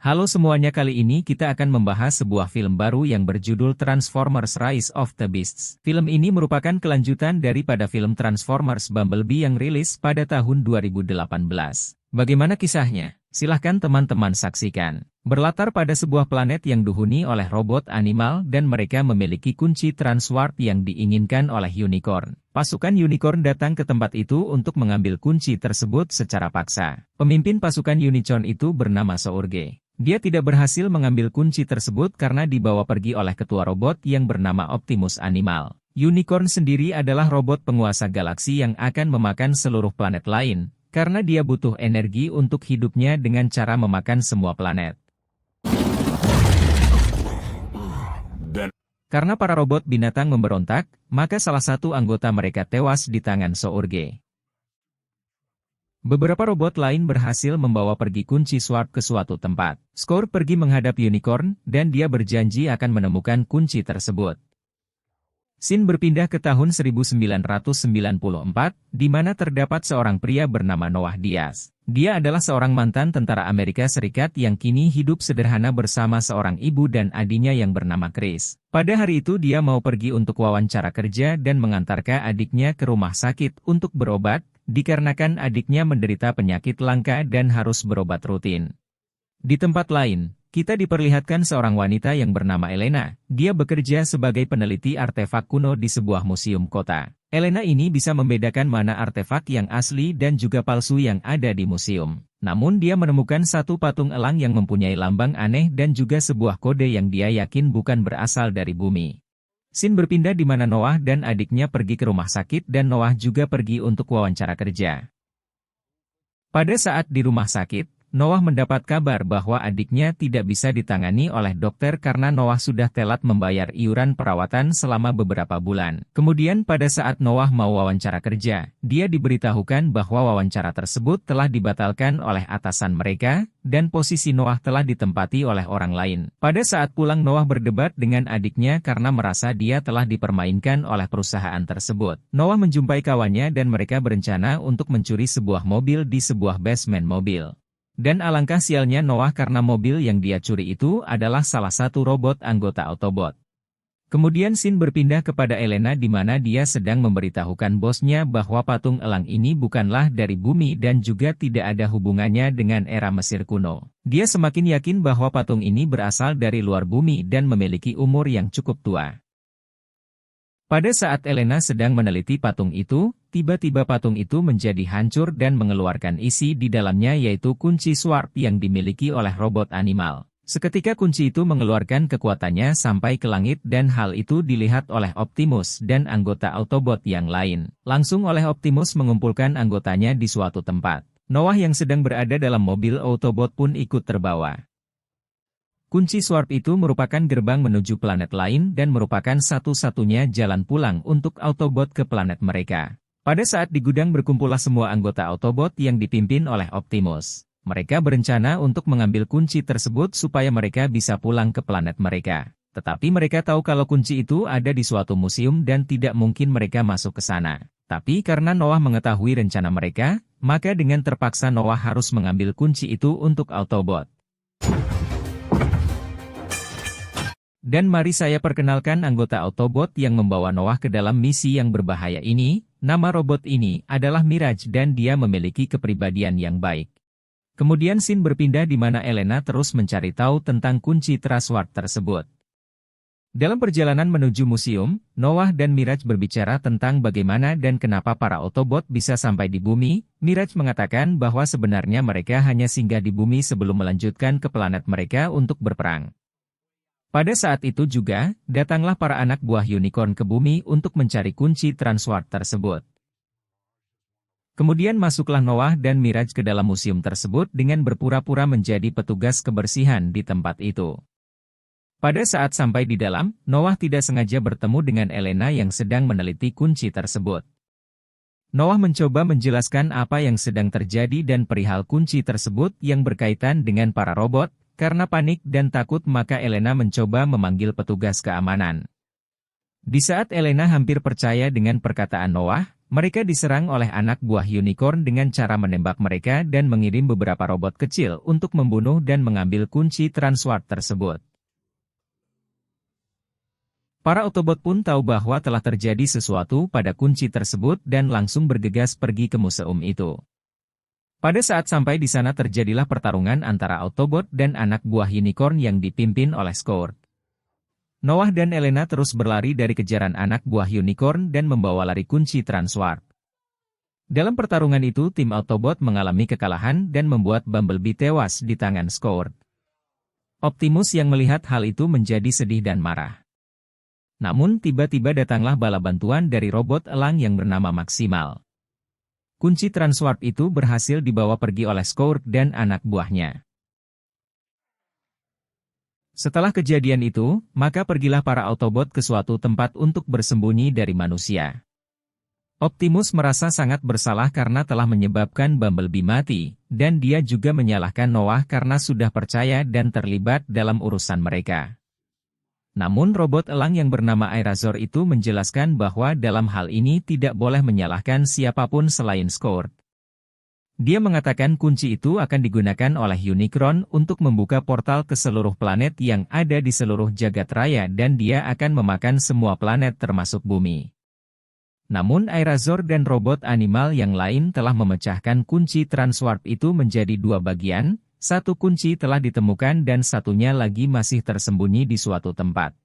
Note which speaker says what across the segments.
Speaker 1: Halo semuanya, kali ini kita akan membahas sebuah film baru yang berjudul Transformers Rise of the Beasts. Film ini merupakan kelanjutan daripada film Transformers Bumblebee yang rilis pada tahun 2018. Bagaimana kisahnya? Silahkan teman-teman saksikan. Berlatar pada sebuah planet yang dihuni oleh robot animal dan mereka memiliki kunci Transwarp yang diinginkan oleh Unicorn. Pasukan Unicorn datang ke tempat itu untuk mengambil kunci tersebut secara paksa. Pemimpin pasukan Unicorn itu bernama Sourge. Dia tidak berhasil mengambil kunci tersebut karena dibawa pergi oleh ketua robot yang bernama Optimus Animal. Unicorn sendiri adalah robot penguasa galaksi yang akan memakan seluruh planet lain, karena dia butuh energi untuk hidupnya dengan cara memakan semua planet. Karena para robot binatang memberontak, maka salah satu anggota mereka tewas di tangan Sourge. Beberapa robot lain berhasil membawa pergi kunci Swarp ke suatu tempat. Scourge pergi menghadap Unicorn, dan dia berjanji akan menemukan kunci tersebut. Scene berpindah ke tahun 1994, di mana terdapat seorang pria bernama Noah Diaz. Dia adalah seorang mantan tentara Amerika Serikat yang kini hidup sederhana bersama seorang ibu dan adiknya yang bernama Chris. Pada hari itu dia mau pergi untuk wawancara kerja dan mengantarkan adiknya ke rumah sakit untuk berobat, dikarenakan adiknya menderita penyakit langka dan harus berobat rutin. Di tempat lain, kita diperlihatkan seorang wanita yang bernama Elena. Dia bekerja sebagai peneliti artefak kuno di sebuah museum kota. Elena ini bisa membedakan mana artefak yang asli dan juga palsu yang ada di museum. Namun dia menemukan satu patung elang yang mempunyai lambang aneh dan juga sebuah kode yang dia yakin bukan berasal dari bumi. Scene berpindah di mana Noah dan adiknya pergi ke rumah sakit dan Noah juga pergi untuk wawancara kerja. Pada saat di rumah sakit, Noah mendapat kabar bahwa adiknya tidak bisa ditangani oleh dokter karena Noah sudah telat membayar iuran perawatan selama beberapa bulan. Kemudian pada saat Noah mau wawancara kerja, dia diberitahukan bahwa wawancara tersebut telah dibatalkan oleh atasan mereka, dan posisi Noah telah ditempati oleh orang lain. Pada saat pulang Noah berdebat dengan adiknya karena merasa dia telah dipermainkan oleh perusahaan tersebut. Noah menjumpai kawannya dan mereka berencana untuk mencuri sebuah mobil di sebuah basement mobil. Dan alangkah sialnya Noah karena mobil yang dia curi itu adalah salah satu robot anggota Autobot. Kemudian scene berpindah kepada Elena di mana dia sedang memberitahukan bosnya bahwa patung elang ini bukanlah dari bumi dan juga tidak ada hubungannya dengan era Mesir kuno. Dia semakin yakin bahwa patung ini berasal dari luar bumi dan memiliki umur yang cukup tua. Pada saat Elena sedang meneliti patung itu, tiba-tiba patung itu menjadi hancur dan mengeluarkan isi di dalamnya yaitu kunci Swarp yang dimiliki oleh robot animal. Seketika kunci itu mengeluarkan kekuatannya sampai ke langit dan hal itu dilihat oleh Optimus dan anggota Autobot yang lain. Langsung oleh Optimus mengumpulkan anggotanya di suatu tempat. Noah yang sedang berada dalam mobil Autobot pun ikut terbawa. Kunci Swarp itu merupakan gerbang menuju planet lain dan merupakan satu-satunya jalan pulang untuk Autobot ke planet mereka. Pada saat di gudang berkumpullah semua anggota Autobot yang dipimpin oleh Optimus. Mereka berencana untuk mengambil kunci tersebut supaya mereka bisa pulang ke planet mereka. Tetapi mereka tahu kalau kunci itu ada di suatu museum dan tidak mungkin mereka masuk ke sana. Tapi karena Noah mengetahui rencana mereka, maka dengan terpaksa Noah harus mengambil kunci itu untuk Autobot. Dan mari saya perkenalkan anggota Autobot yang membawa Noah ke dalam misi yang berbahaya ini. Nama robot ini adalah Mirage dan dia memiliki kepribadian yang baik. Kemudian scene berpindah di mana Elena terus mencari tahu tentang kunci Transwarp tersebut. Dalam perjalanan menuju museum, Noah dan Mirage berbicara tentang bagaimana dan kenapa para Autobot bisa sampai di bumi. Mirage mengatakan bahwa sebenarnya mereka hanya singgah di bumi sebelum melanjutkan ke planet mereka untuk berperang. Pada saat itu juga, datanglah para anak buah Unicorn ke bumi untuk mencari kunci Transwarp tersebut. Kemudian masuklah Noah dan Mirage ke dalam museum tersebut dengan berpura-pura menjadi petugas kebersihan di tempat itu. Pada saat sampai di dalam, Noah tidak sengaja bertemu dengan Elena yang sedang meneliti kunci tersebut. Noah mencoba menjelaskan apa yang sedang terjadi dan perihal kunci tersebut yang berkaitan dengan para robot. Karena panik dan takut maka Elena mencoba memanggil petugas keamanan. Di saat Elena hampir percaya dengan perkataan Noah, Mereka diserang oleh anak buah unicorn dengan cara menembak mereka dan mengirim beberapa robot kecil untuk membunuh dan mengambil kunci Transwarp tersebut. Para Autobot pun tahu bahwa telah terjadi sesuatu pada kunci tersebut dan langsung bergegas pergi ke museum itu. Pada saat sampai di sana terjadilah pertarungan antara Autobot dan anak buah unicorn yang dipimpin oleh Scourge. Noah dan Elena terus berlari dari kejaran anak buah unicorn dan membawa lari kunci Transwarp. Dalam pertarungan itu tim Autobot mengalami kekalahan dan membuat Bumblebee tewas di tangan Scourge. Optimus yang melihat hal itu menjadi sedih dan marah. Namun tiba-tiba datanglah bala bantuan dari robot elang yang bernama Maximal. Kunci Transwarp itu berhasil dibawa pergi oleh Scourge dan anak buahnya. Setelah kejadian itu, maka pergilah para Autobot ke suatu tempat untuk bersembunyi dari manusia. Optimus merasa sangat bersalah karena telah menyebabkan Bumblebee mati, dan dia juga menyalahkan Noah karena sudah percaya dan terlibat dalam urusan mereka. Namun robot elang yang bernama Airazor itu menjelaskan bahwa dalam hal ini tidak boleh menyalahkan siapapun selain Scourge. Dia mengatakan kunci itu akan digunakan oleh Unicron untuk membuka portal ke seluruh planet yang ada di seluruh jagat raya dan dia akan memakan semua planet termasuk bumi. Namun Airazor dan robot animal yang lain telah memecahkan kunci Transwarp itu menjadi dua bagian, satu kunci telah ditemukan dan satunya lagi masih tersembunyi di suatu tempat.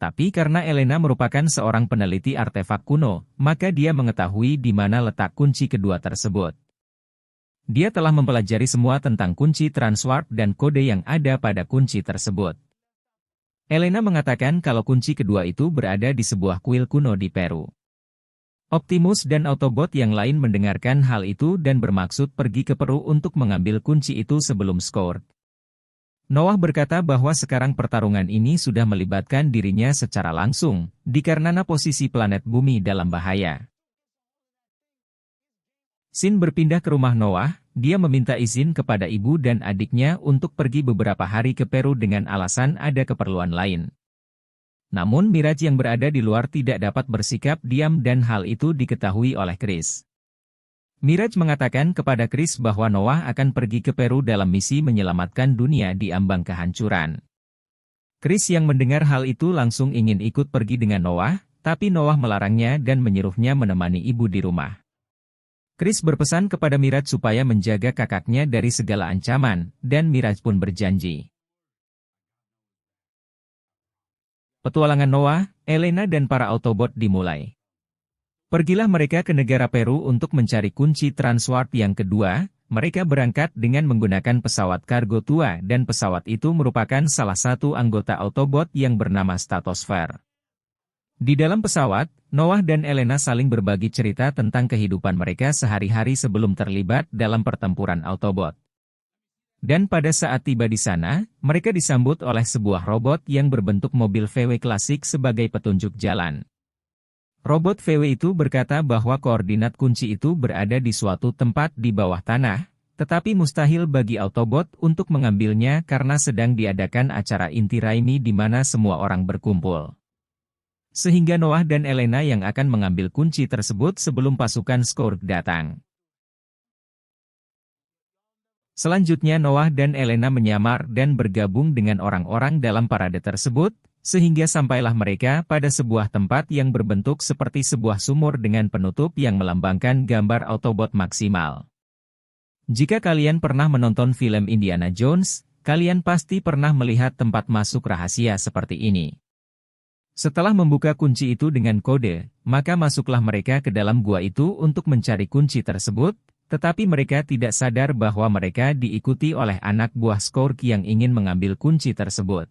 Speaker 1: Tapi karena Elena merupakan seorang peneliti artefak kuno, maka dia mengetahui di mana letak kunci kedua tersebut. Dia telah mempelajari semua tentang kunci Transwarp dan kode yang ada pada kunci tersebut. Elena mengatakan kalau kunci kedua itu berada di sebuah kuil kuno di Peru. Optimus dan Autobot yang lain mendengarkan hal itu dan bermaksud pergi ke Peru untuk mengambil kunci itu sebelum Scourge. Noah berkata bahwa sekarang pertarungan ini sudah melibatkan dirinya secara langsung, dikarenakan posisi planet bumi dalam bahaya. Sin berpindah ke rumah Noah, dia meminta izin kepada ibu dan adiknya untuk pergi beberapa hari ke Peru dengan alasan ada keperluan lain. Namun Mirage yang berada di luar tidak dapat bersikap diam dan hal itu diketahui oleh Chris. Mirage mengatakan kepada Chris bahwa Noah akan pergi ke Peru dalam misi menyelamatkan dunia di ambang kehancuran. Chris yang mendengar hal itu langsung ingin ikut pergi dengan Noah, tapi Noah melarangnya dan menyuruhnya menemani ibu di rumah. Chris berpesan kepada Mirage supaya menjaga kakaknya dari segala ancaman, dan Mirage pun berjanji. Petualangan Noah, Elena dan para Autobot dimulai. Pergilah mereka ke negara Peru untuk mencari kunci Transwarp yang kedua. Mereka berangkat dengan menggunakan pesawat kargo tua dan pesawat itu merupakan salah satu anggota Autobot yang bernama Statosphere. Di dalam pesawat, Noah dan Elena saling berbagi cerita tentang kehidupan mereka sehari-hari sebelum terlibat dalam pertempuran Autobot. Dan pada saat tiba di sana, mereka disambut oleh sebuah robot yang berbentuk mobil VW klasik sebagai petunjuk jalan. Robot VW itu berkata bahwa koordinat kunci itu berada di suatu tempat di bawah tanah, tetapi mustahil bagi Autobot untuk mengambilnya karena sedang diadakan acara inti Raimi di mana semua orang berkumpul. Sehingga Noah dan Elena yang akan mengambil kunci tersebut sebelum pasukan Scourge datang. Selanjutnya Noah dan Elena menyamar dan bergabung dengan orang-orang dalam parade tersebut, sehingga sampailah mereka pada sebuah tempat yang berbentuk seperti sebuah sumur dengan penutup yang melambangkan gambar Autobot maksimal. Jika kalian pernah menonton film Indiana Jones, kalian pasti pernah melihat tempat masuk rahasia seperti ini. Setelah membuka kunci itu dengan kode, maka masuklah mereka ke dalam gua itu untuk mencari kunci tersebut, tetapi mereka tidak sadar bahwa mereka diikuti oleh anak buah Scourge yang ingin mengambil kunci tersebut.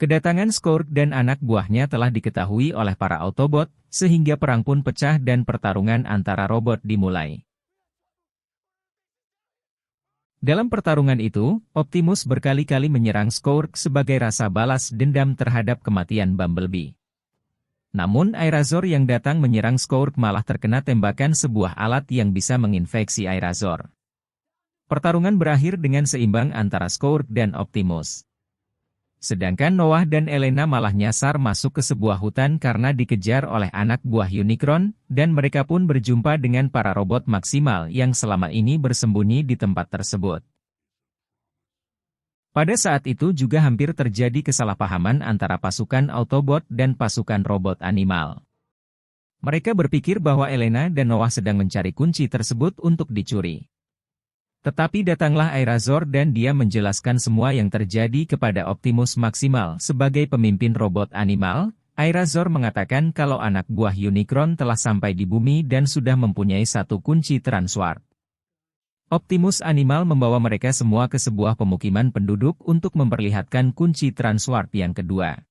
Speaker 1: Kedatangan Scourge dan anak buahnya telah diketahui oleh para Autobot, sehingga perang pun pecah dan pertarungan antara robot dimulai. Dalam pertarungan itu, Optimus berkali-kali menyerang Scourge sebagai rasa balas dendam terhadap kematian Bumblebee. Namun Airazor yang datang menyerang Scourge malah terkena tembakan sebuah alat yang bisa menginfeksi Airazor. Pertarungan berakhir dengan seimbang antara Scourge dan Optimus. Sedangkan Noah dan Elena malah nyasar masuk ke sebuah hutan karena dikejar oleh anak buah Unicron, dan mereka pun berjumpa dengan para robot maksimal yang selama ini bersembunyi di tempat tersebut. Pada saat itu juga hampir terjadi kesalahpahaman antara pasukan Autobot dan pasukan robot animal. Mereka berpikir bahwa Elena dan Noah sedang mencari kunci tersebut untuk dicuri. Tetapi datanglah Airazor dan dia menjelaskan semua yang terjadi kepada Optimus Maximal sebagai pemimpin robot animal. Airazor mengatakan kalau anak buah Unicron telah sampai di bumi dan sudah mempunyai satu kunci Transwarp. Optimus Animal membawa mereka semua ke sebuah pemukiman penduduk untuk memperlihatkan kunci Transwarp yang kedua.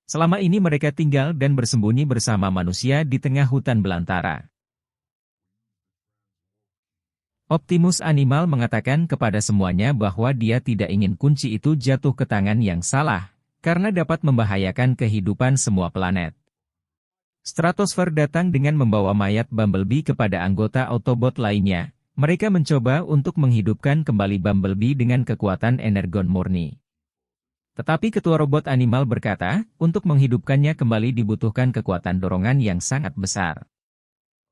Speaker 1: Selama ini mereka tinggal dan bersembunyi bersama manusia di tengah hutan belantara. Optimus Animal mengatakan kepada semuanya bahwa dia tidak ingin kunci itu jatuh ke tangan yang salah, karena dapat membahayakan kehidupan semua planet. Stratosphere datang dengan membawa mayat Bumblebee kepada anggota Autobot lainnya. Mereka mencoba untuk menghidupkan kembali Bumblebee dengan kekuatan energon murni. Tetapi ketua robot animal berkata, untuk menghidupkannya kembali dibutuhkan kekuatan dorongan yang sangat besar.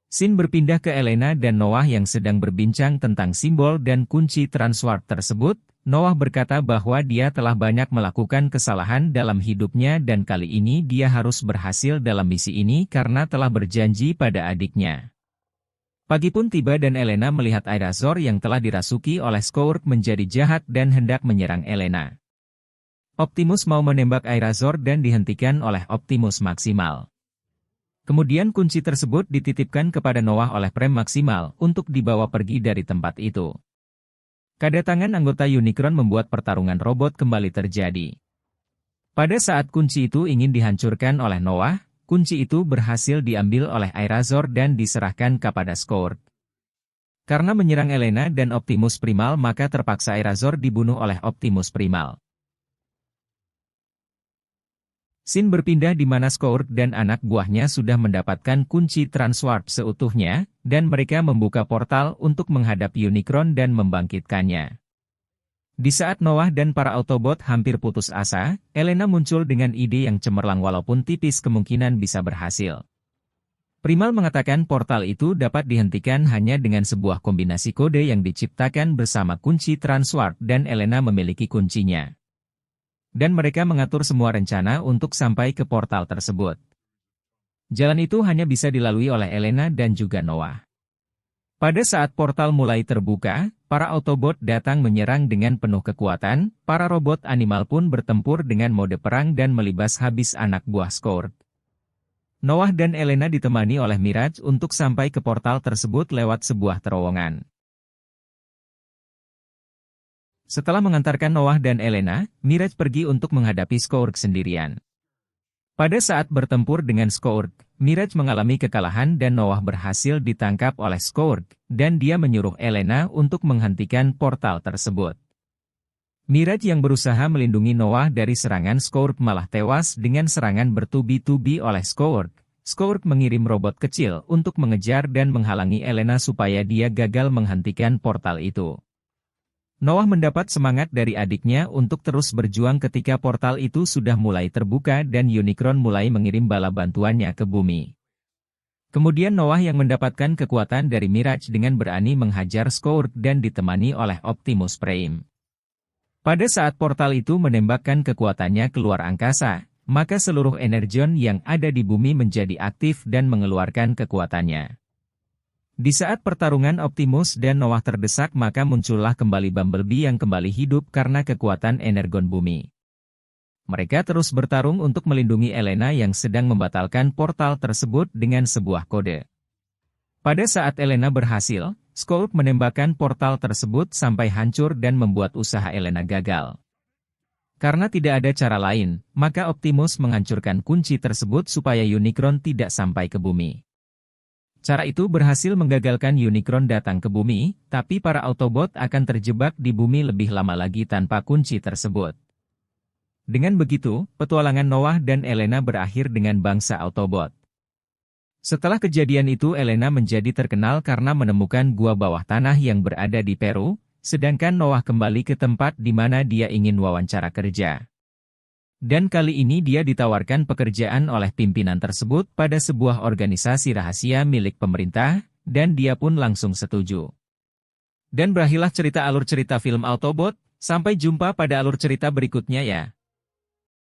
Speaker 1: Scene berpindah ke Elena dan Noah yang sedang berbincang tentang simbol dan kunci Transwarp tersebut. Noah berkata bahwa dia telah banyak melakukan kesalahan dalam hidupnya dan kali ini dia harus berhasil dalam misi ini karena telah berjanji pada adiknya. Pagi pun tiba dan Elena melihat Airazor yang telah dirasuki oleh Scourge menjadi jahat dan hendak menyerang Elena. Optimus mau menembak Airazor dan dihentikan oleh Optimus Maximal. Kemudian kunci tersebut dititipkan kepada Noah oleh Prem Maximal untuk dibawa pergi dari tempat itu. Kedatangan anggota Unicron membuat pertarungan robot kembali terjadi. Pada saat kunci itu ingin dihancurkan oleh Noah, kunci itu berhasil diambil oleh Airazor dan diserahkan kepada Scourge. Karena menyerang Elena dan Optimus Primal maka terpaksa Airazor dibunuh oleh Optimus Primal. Scene berpindah di mana Scourge dan anak buahnya sudah mendapatkan kunci Transwarp seutuhnya, dan mereka membuka portal untuk menghadap Unicron dan membangkitkannya. Di saat Noah dan para Autobot hampir putus asa, Elena muncul dengan ide yang cemerlang walaupun tipis kemungkinan bisa berhasil. Primal mengatakan portal itu dapat dihentikan hanya dengan sebuah kombinasi kode yang diciptakan bersama kunci Transwarp dan Elena memiliki kuncinya. Dan mereka mengatur semua rencana untuk sampai ke portal tersebut. Jalan itu hanya bisa dilalui oleh Elena dan juga Noah. Pada saat portal mulai terbuka, para Autobot datang menyerang dengan penuh kekuatan, para robot animal pun bertempur dengan mode perang dan melibas habis anak buah Scourge. Noah dan Elena ditemani oleh Mirage untuk sampai ke portal tersebut lewat sebuah terowongan. Setelah mengantarkan Noah dan Elena, Mirage pergi untuk menghadapi Scourge sendirian. Pada saat bertempur dengan Scourge, Mirage mengalami kekalahan dan Noah berhasil ditangkap oleh Scourge, dan dia menyuruh Elena untuk menghentikan portal tersebut. Mirage yang berusaha melindungi Noah dari serangan Scourge malah tewas dengan serangan bertubi-tubi oleh Scourge. Scourge mengirim robot kecil untuk mengejar dan menghalangi Elena supaya dia gagal menghentikan portal itu. Noah mendapat semangat dari adiknya untuk terus berjuang ketika portal itu sudah mulai terbuka dan Unicron mulai mengirim bala bantuannya ke bumi. Kemudian Noah yang mendapatkan kekuatan dari Mirage dengan berani menghajar Scourge dan ditemani oleh Optimus Prime. Pada saat portal itu menembakkan kekuatannya keluar angkasa, maka seluruh energon yang ada di bumi menjadi aktif dan mengeluarkan kekuatannya. Di saat pertarungan Optimus dan Noah terdesak maka muncullah kembali Bumblebee yang kembali hidup karena kekuatan energon bumi. Mereka terus bertarung untuk melindungi Elena yang sedang membatalkan portal tersebut dengan sebuah kode. Pada saat Elena berhasil, Scourge menembakkan portal tersebut sampai hancur dan membuat usaha Elena gagal. Karena tidak ada cara lain, maka Optimus menghancurkan kunci tersebut supaya Unicron tidak sampai ke bumi. Cara itu berhasil menggagalkan Unicron datang ke bumi, tapi para Autobot akan terjebak di bumi lebih lama lagi tanpa kunci tersebut. Dengan begitu, petualangan Noah dan Elena berakhir dengan bangsa Autobot. Setelah kejadian itu Elena menjadi terkenal karena menemukan gua bawah tanah yang berada di Peru, sedangkan Noah kembali ke tempat di mana dia ingin wawancara kerja. Dan kali ini dia ditawarkan pekerjaan oleh pimpinan tersebut pada sebuah organisasi rahasia milik pemerintah, dan dia pun langsung setuju. Dan berakhirlah cerita alur cerita film Autobot. Sampai jumpa pada alur cerita berikutnya ya.